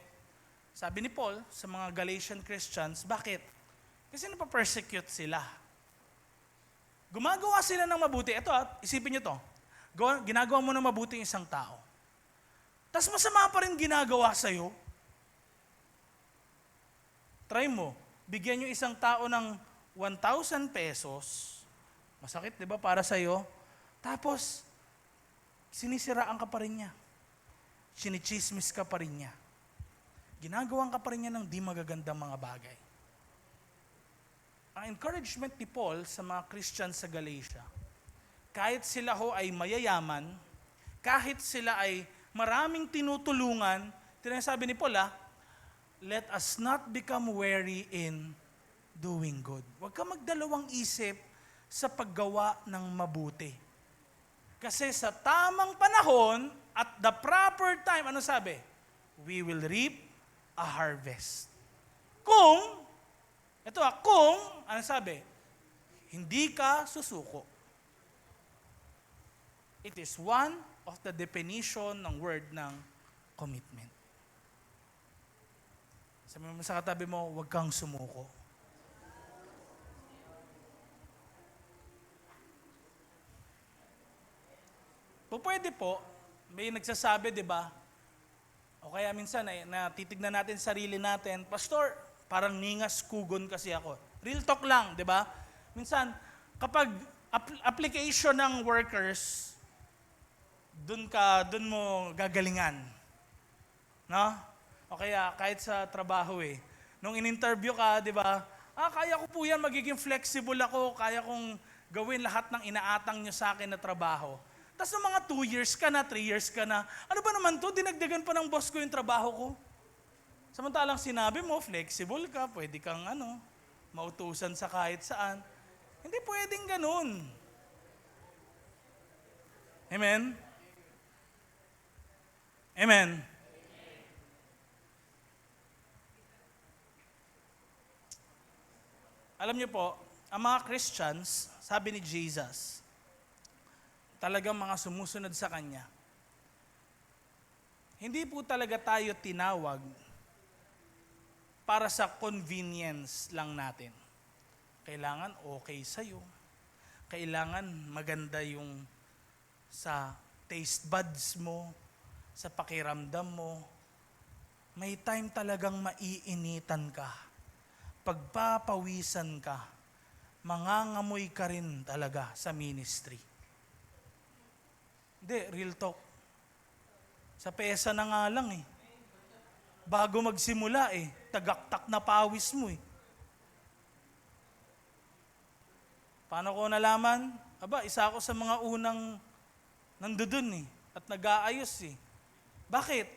ni Paul sa mga Galatian Christians, bakit? Kasi napapersecute sila. Gumagawa sila ng mabuti. Ito isipin niyo to. Ginagawa mo ng mabuti yung isang tao. Tapos masama pa rin ginagawa sa'yo. Try mo. Bigyan yung isang tao ng 1,000 pesos. Masakit, di ba, para sa'yo. Tapos, sinisiraan ka pa rin niya. Sinichismis ka pa rin niya. Ginagawan ka pa rin niya ng di magagandang mga bagay. Ang encouragement ni Paul sa mga Christians sa Galatia, kahit sila ay mayayaman, kahit sila ay maraming tinutulungan, sabi ni Paul, let us not become weary in doing good. Huwag ka magdalawang isip sa paggawa ng mabuti. Kasi sa tamang panahon, at the proper time, ano sabi? We will reap a harvest. Kung, ano sabi? Hindi ka susuko. It is one of the definition ng word ng commitment. Sabi mo sa katabi mo, huwag kang sumuko. Pwede po, may nagsasabi, di ba? O kaya minsan na titignan natin sarili natin, Pastor, parang ningas kugon kasi ako. Real talk lang, di ba? Minsan, kapag application ng workers, dun mo gagalingan. No? O kaya kahit sa trabaho nung in-interview ka, di ba? Kaya ko po yan, magiging flexible ako, kaya kong gawin lahat ng inaatang nyo sa akin na trabaho. Tapos ng mga 2 years ka na, 3 years ka na, ano ba naman to? Dinagdagan pa ng boss ko yung trabaho ko. Samantalang sinabi mo, flexible ka, pwede kang mautusan sa kahit saan. Hindi pwedeng ganun. Amen? Amen? Alam niyo po, ang mga Christians, sabi ni Jesus, talagang mga sumusunod sa Kanya. Hindi po talaga tayo tinawag para sa convenience lang natin. Kailangan okay sa'yo. Kailangan maganda yung sa taste buds mo, sa pakiramdam mo. May time talagang maiinitan ka. Pagpapawisan ka. Mangangamoy ka rin talaga sa ministry. Hindi, real talk. Sa pesa na nga lang Bago magsimula tagaktak na pawis mo Paano ko nalaman? Isa ako sa mga unang nandudun at nag-aayos Bakit?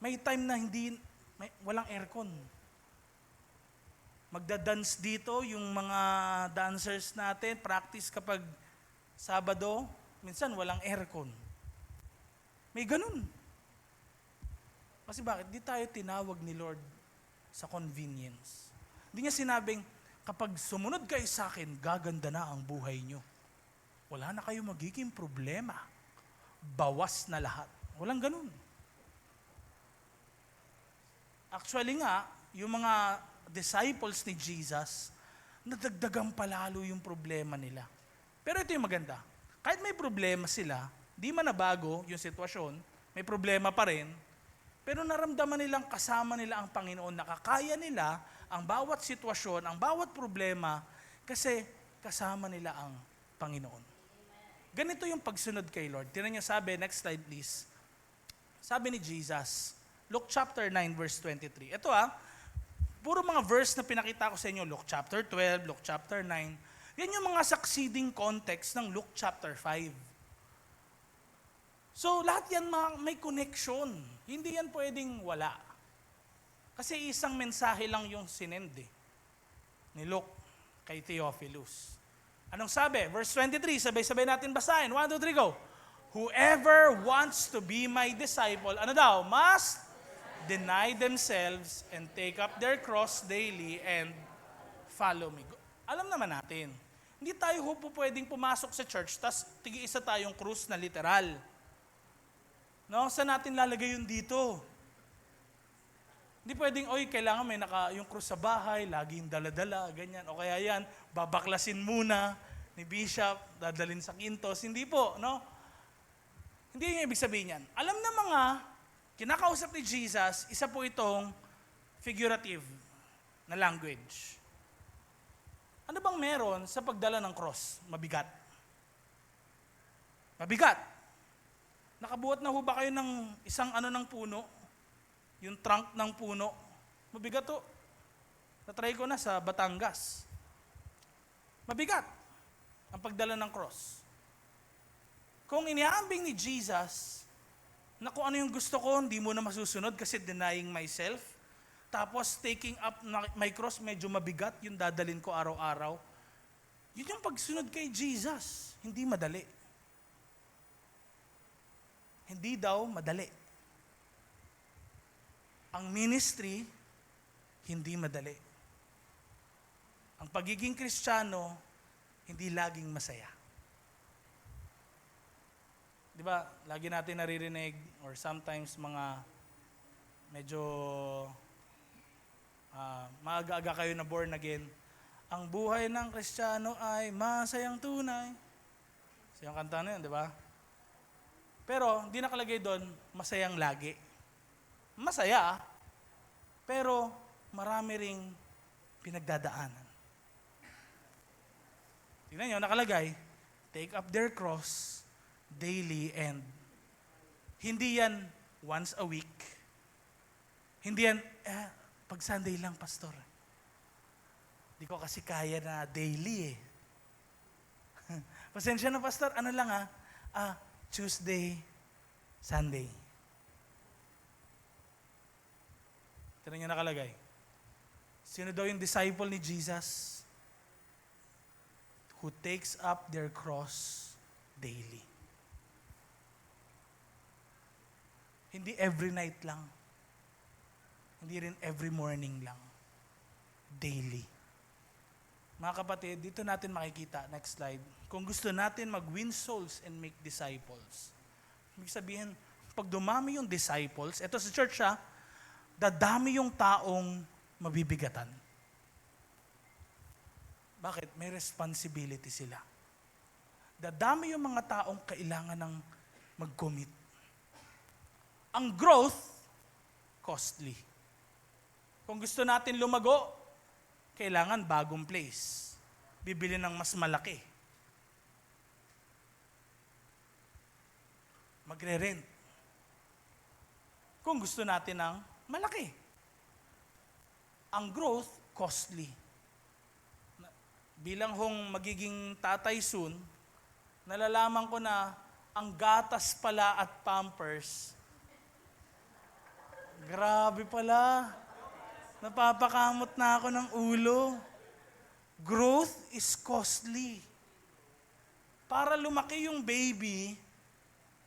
May time na walang aircon. Magda-dance dito, yung mga dancers natin, practice kapag Sabado, minsan walang aircon. May ganun. Kasi bakit? Di tayo tinawag ni Lord sa convenience. Hindi niya sinabing, kapag sumunod kayo sa akin, gaganda na ang buhay nyo. Wala na kayo magiging problema. Bawas na lahat. Walang ganun. Actually nga, yung mga disciples ni Jesus, nadagdagan palalo yung problema nila. Pero ito yung maganda. Kahit may problema sila, di man nabago yung sitwasyon, may problema pa rin, pero naramdaman nilang kasama nila ang Panginoon, nakakaya nila ang bawat sitwasyon, ang bawat problema, kasi kasama nila ang Panginoon. Ganito yung pagsunod kay Lord. Tingnan niyo sabi, next slide please. Sabi ni Jesus, Luke chapter 9 verse 23. Ito puro mga verse na pinakita ko sa inyo, Luke chapter 12, Luke chapter 9. Yan yung mga succeeding context ng Luke chapter 5. So lahat yan may connection. Hindi yan pwedeng wala. Kasi isang mensahe lang yung sinend ni Luke kay Theophilus. Anong sabi? Verse 23, sabay-sabay natin basahin. 1, 2, 3, go. Whoever wants to be my disciple, must deny themselves and take up their cross daily and follow me. Alam naman natin, hindi tayo pwedeng pumasok sa church, tas tigi-isa tayong krus na literal. No? Saan natin lalagay yun dito? Hindi pwedeng, kailangan may yung krus sa bahay, laging dala-dala, ganyan. O kaya yan, babaklasin muna ni Bishop, dadalin sa Quintos. Hindi po, no? Hindi yung ibig sabihin yan. Alam na mga kinakausap ni Jesus, isa po itong figurative na language. Ano bang meron sa pagdala ng cross? Mabigat. Mabigat. Nakabuhat na ho ba kayo ng isang ng puno? Yung trunk ng puno? Mabigat to. Natry ko na sa Batangas. Mabigat ang pagdala ng cross. Kung iniaambing ni Jesus na kung ano yung gusto ko, hindi mo na masusunod kasi denying myself. Tapos taking up my cross, medyo mabigat, yung dadalin ko araw-araw. Yun yung pagsunod kay Jesus. Hindi madali. Hindi daw madali. Ang ministry, hindi madali. Ang pagiging Kristiyano, hindi laging masaya. Di ba, lagi natin naririnig or sometimes mga medyo maaga-aga kayo na born again. Ang buhay ng Kristiyano ay masayang tunay. So yung kanta na yun, di ba? Pero, hindi nakalagay doon, masayang lagi. Masaya, pero marami ring pinagdadaanan. Tingnan nyo, nakalagay, take up their cross daily and hindi yan once a week. Hindi yan, pag Sunday lang, pastor. Hindi ko kasi kaya na daily eh. Pasensya na, pastor. Ano lang Tuesday, Sunday. Tignan niyo nakalagay. Sino daw yung disciple ni Jesus? Who takes up their cross daily. Hindi every night lang. Hindi rin every morning lang. Daily. Mga kapatid, dito natin makikita, next slide, kung gusto natin mag-win souls and make disciples. Ibig sabihin, pag dumami yung disciples, ito sa church dadami yung taong mabibigatan. Bakit? May responsibility sila. Dadami yung mga taong kailangan ng mag-commit. Ang growth, costly. Kung gusto natin lumago, kailangan bagong place. Bibili ng mas malaki. Magre-rent. Kung gusto natin ng malaki. Ang growth, costly. Bilang magiging tatay soon, nalalaman ko na ang gatas pala at Pampers, grabe pala. Napapakamot na ako ng ulo. Growth is costly. Para lumaki yung baby,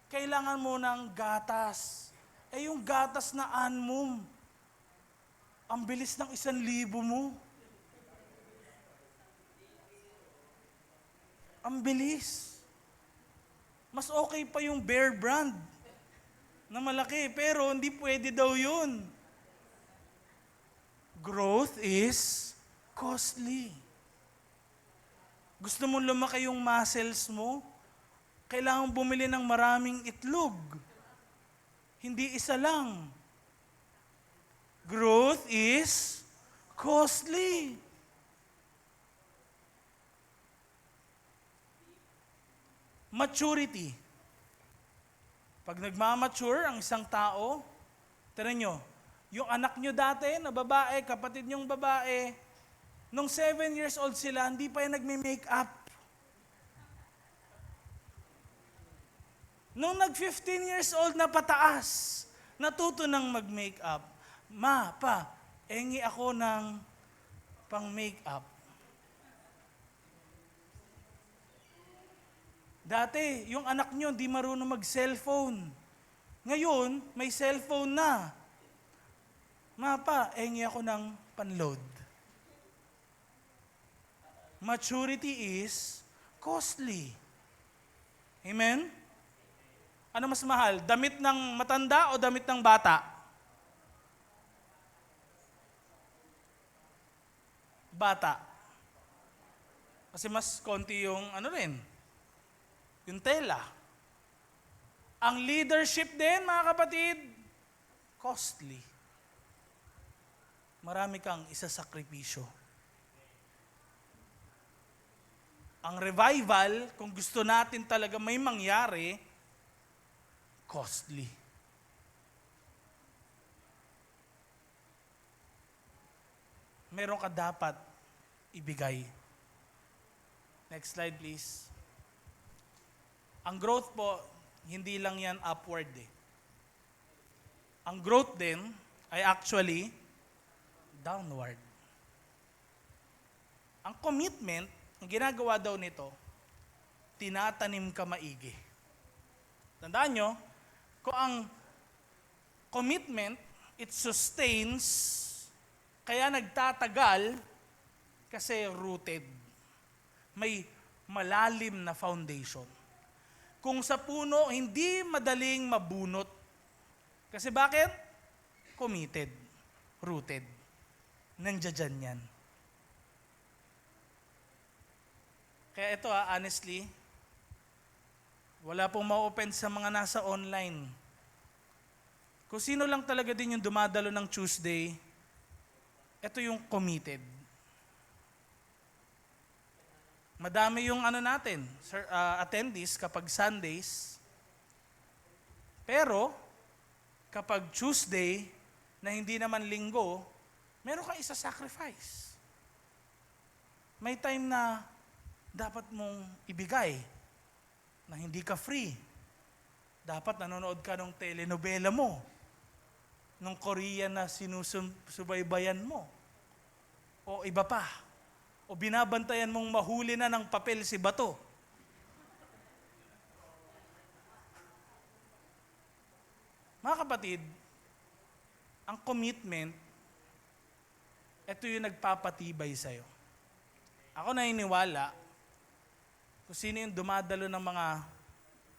kailangan mo ng gatas. Yung gatas na Anmum, ang bilis ng 1,000 mo. Ang bilis. Mas okay pa yung Bear Brand na malaki, pero hindi pwede daw yun. Growth is costly. Gusto mo lumaki yung muscles mo? Kailangan bumili ng maraming itlog. Hindi isa lang. Growth is costly. Maturity. Pag nagmamature ang isang tao, tignan nyo, yung anak nyo dati na babae, kapatid nyong babae, nung 7 years old sila, hindi pa yung nagme-make up. Nung nag-15 years old na pataas, natuto nang mag-make up. Ma, pa, engi ako ng pang-make up. Dati, yung anak nyo hindi marunong mag-cellphone. Ngayon, may cellphone na. Ma, pa, engi ako ng panload. Maturity is costly. Amen? Ano mas mahal? Damit ng matanda o damit ng bata? Bata. Kasi mas konti yung yung tela. Ang leadership din, mga kapatid, costly. Marami kang isasakripisyo. Ang revival, kung gusto natin talaga may mangyari, costly. Meron ka dapat ibigay. Next slide, please. Ang growth po, hindi lang yan upward Ang growth din ay actually downward. Ang commitment, ang ginagawa daw nito, tinatanim ka maigi. Tandaan nyo, kung ang commitment, it sustains, kaya nagtatagal, kasi rooted. May malalim na foundation. Kung sa puno, hindi madaling mabunot. Kasi bakit? Committed. Rooted. Nandiyan yan. Kaya ito honestly, wala pong ma-offend sa mga nasa online. Kung sino lang talaga din yung dumadalo ng Tuesday, ito yung committed. Madami yung natin, attendees kapag Sundays. Pero, kapag Tuesday, na hindi naman linggo, meron kang isa-sacrifice. May time na dapat mong ibigay na hindi ka free. Dapat nanonood ka ng telenovela mo, ng Korean na sinusubaybayan mo, o iba pa, o binabantayan mong mahuli na ng papel si Bato. Mga kapatid, ang commitment, ito yung nagpapatibay sa'yo. Ako naniniwala, kung sino yung dumadalo ng mga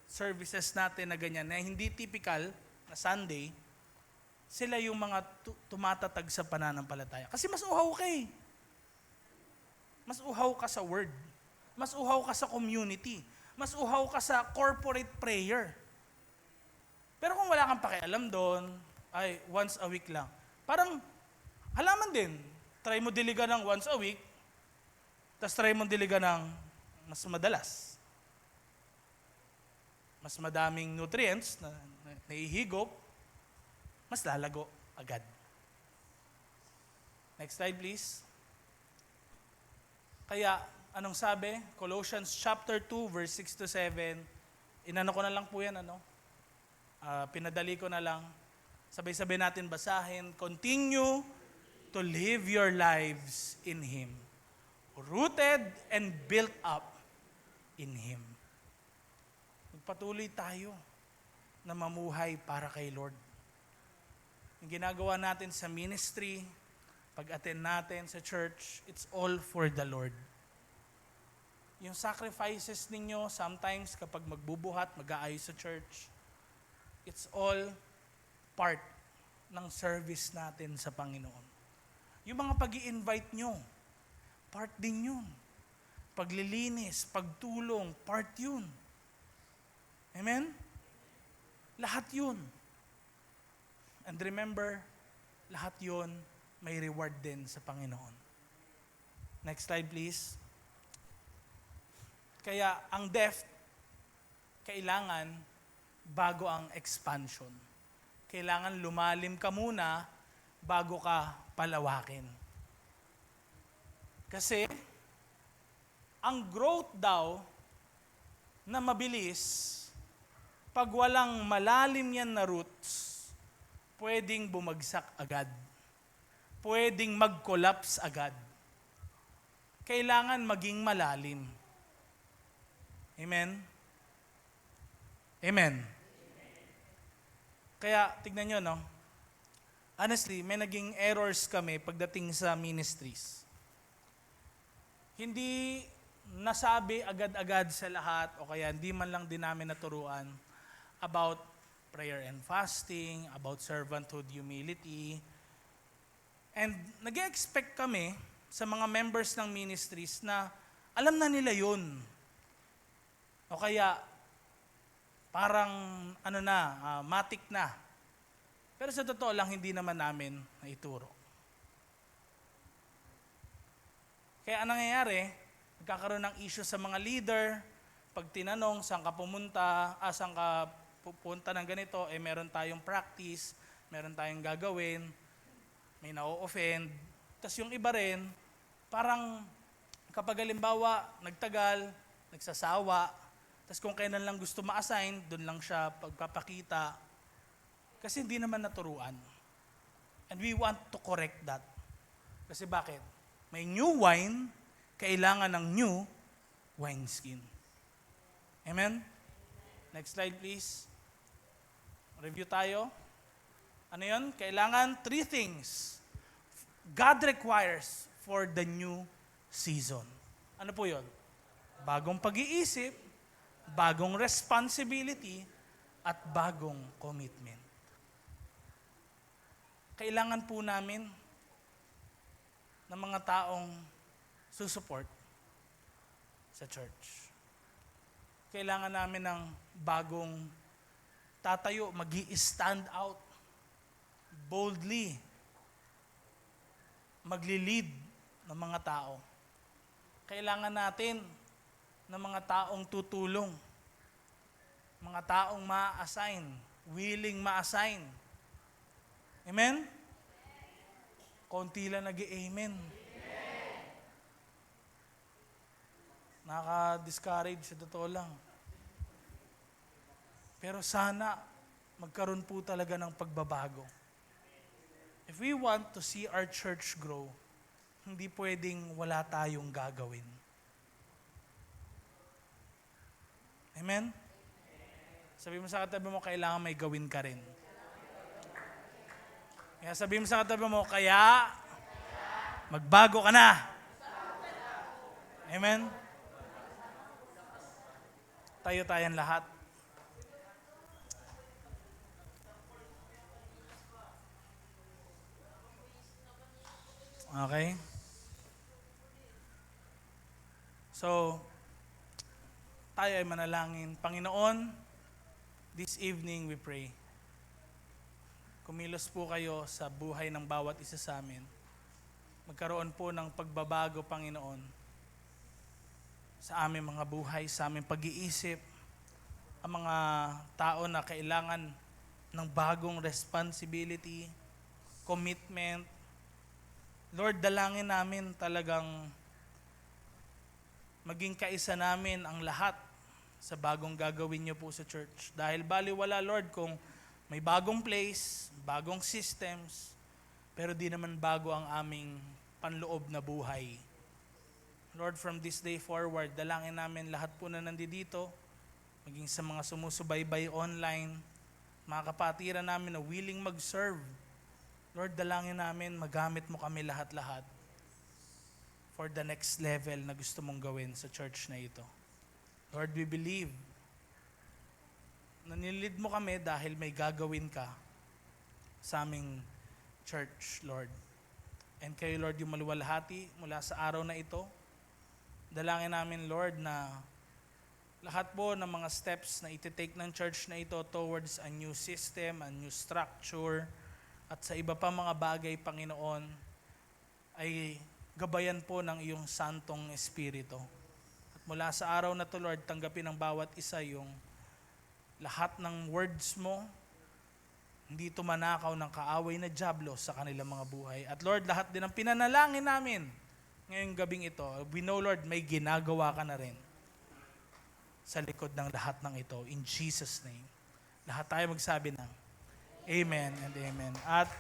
services natin na ganyan, na hindi typical na Sunday, sila yung mga tumatatag sa pananampalataya. Kasi mas uhaw ka eh. Mas uhaw ka sa word. Mas uhaw ka sa community. Mas uhaw ka sa corporate prayer. Pero kung wala kang pakialam doon, ay once a week lang. Parang halaman din. Try mo diligan ng once a week, tapos try mo diligan ng mas madalas. Mas madaming nutrients na naihigop, mas lalago agad. Next slide please. Kaya, anong sabi? Colossians chapter 2, verse 6 to 7. Inano ko na lang po yan, pinadali ko na lang. Sabay-sabay natin basahin. Continue to live your lives in Him, rooted and built up in Him. Magpatuloy tayo na mamuhay para kay Lord. Yung ginagawa natin sa ministry, pag-attend natin sa church, it's all for the Lord. Yung sacrifices ninyo, sometimes kapag magbubuhat, mag-aayos sa church, it's all part ng service natin sa Panginoon. Yung mga pag-i-invite nyo, part din yun. Paglilinis, pagtulong, part yun. Amen? Lahat yun. And remember, lahat yun may reward din sa Panginoon. Next slide please. Kaya ang depth, kailangan bago ang expansion. Kailangan lumalim ka muna bago ka palawakin. Kasi, ang growth daw na mabilis, pag walang malalim yan na roots, pwedeng bumagsak agad. Pwedeng mag-collapse agad. Kailangan maging malalim. Amen? Amen. Kaya, tignan nyo, no? Honestly, may naging errors kami pagdating sa ministries. Hindi nasabi agad-agad sa lahat, o kaya hindi man lang din namin naturuan about prayer and fasting, about servanthood, humility. And nag-expect kami sa mga members ng ministries na alam na nila yun. O kaya, parang matik na. Pero sa totoo lang, hindi naman namin naituro. Kaya anong nangyayari, nagkakaroon ng issue sa mga leader, pag tinanong, saan ka pupunta ng ganito, meron tayong practice, meron tayong gagawin, may na-offend. Tapos yung iba rin, parang kapag halimbawa, nagtagal, nagsasawa, tapos kung kailan lang gusto ma-assign, doon lang siya pagpapakita. Kasi hindi naman naturuan. And we want to correct that. Kasi bakit? May new wine, kailangan ng new wineskin. Amen? Next slide please. Review tayo. Ano yun? Kailangan 3 things God requires for the new season. Ano po yun? Bagong pag-iisip, bagong responsibility, at bagong commitment. Kailangan po namin ng mga taong susuport sa church. Kailangan namin ng bagong tatayo, magi-stand out boldly, magli-lead ng mga tao. Kailangan natin ng mga taong tutulong, mga taong ma-assign, willing ma-assign. Amen? Konti lang nag-amen. Nakaka-discourage sa totoo lang. Pero sana magkaroon po talaga ng pagbabago. If we want to see our church grow, hindi pwedeng wala tayong gagawin. Amen? Sabi mo sa katabi mo, kailangan may gawin ka rin. Kaya sabi mo sa katabi mo, kaya magbago ka na. Amen? Tayo tayong lahat. Okay? So, tayo ay manalangin. Panginoon, this evening we pray. Kumilos po kayo sa buhay ng bawat isa sa amin. Magkaroon po ng pagbabago, Panginoon, sa aming mga buhay, sa aming pag-iisip, ang mga tao na kailangan ng bagong responsibility, commitment. Lord, dalangin namin talagang maging kaisa namin ang lahat sa bagong gagawin niyo po sa church. Dahil baliwala, Lord, kung may bagong place, bagong systems, pero di naman bago ang aming panloob na buhay. Lord, from this day forward, dalangin namin lahat po na nandito, maging sa mga sumusubaybay online, mga kapatiran namin na willing mag-serve. Lord, dalangin namin, magamit mo kami lahat-lahat for the next level na gusto mong gawin sa church na ito. Lord, we believe na nilid mo kami dahil may gagawin ka sa aming church, Lord. And kayo, Lord, yung maluwalhati mula sa araw na ito. Dalangin namin, Lord, na lahat po ng mga steps na iti-take ng church na ito towards a new system, a new structure, at sa iba pa mga bagay, Panginoon, ay gabayan po ng iyong Santong Espiritu. At mula sa araw na to, Lord, tanggapin ng bawat isa yung lahat ng words mo, hindi tumanakaw ng kaaway na dyablo sa kanilang mga buhay. At Lord, lahat din ang pinanalangin namin ngayong gabing ito, we know, Lord, may ginagawa ka na rin sa likod ng lahat ng ito. In Jesus' name. Lahat tayo magsabi ng Amen and Amen. At